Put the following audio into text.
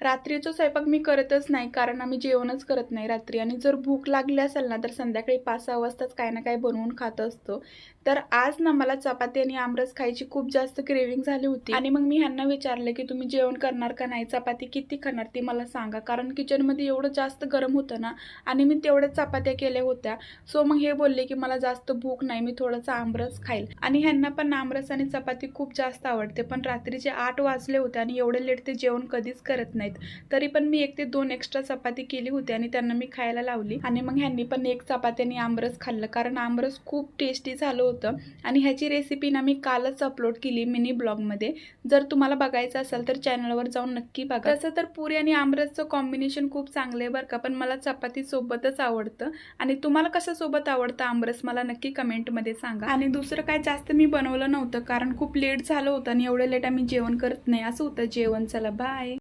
रात्रीचा स्वयंपाक मी करतच नाही, कारण आम्ही जेवणच करत नाही रात्री. आणि जर भूक लागली असेल ना, तर संध्याकाळी 5-6 वाजताच काही ना काही बनवून खात असतो. तर आज ना मला चपाती आणि आमरस खायची खूप जास्त क्रेविंग झाली होती आणि मग मी ह्यांना विचारले की तुम्ही जेवण करणार का नाही, चपाती किती खाणार ती मला सांगा, कारण किचनमध्ये एवढं जास्त गरम होतं ना आणि मी तेवढ्याच चपात्या केल्या होत्या. सो मग हे बोलले की मला जास्त भूक नाही, मी थोडंसं आमरस खाईल. आणि ह्यांना पण आमरस आणि चपाती खूप जास्त आवडते, पण रात्रीचे 8 वाजले होते आणि एवढे लेट ते जेवण कधीच करत नाहीत. तरी पण मी 1 ते 2 एक्स्ट्रा चपाती केली होती आणि त्यांना मी खायला लावली आणि मग ह्यांनी पण 1 चपाती आणि आमरस खाल्लं, कारण आमरस खूप टेस्टी झालं होतं. आणि ह्याची रेसिपी ना मी कालच अपलोड केली मिनी ब्लॉगमध्ये. जर तुम्हाला बघायचं असेल तर चॅनलवर जाऊन नक्की बघा. तसं तर पुरी आणि आमरसचं कॉम्बिनेशन खूप चांगलं आहे बरं का, पण मला चपाती सोबतच आवडतं. आणि तुम्हाला कशासोबत आवडतं आमरस मला नक्की कमेंटमध्ये सांगा. आणि दुसरं काय जास्त मी बनवलं नव्हतं, कारण खूप लेट झालं होतं आणि एवढं लेट आम्ही जेवण करत नाही, असं होतं जेवण. चला बाय.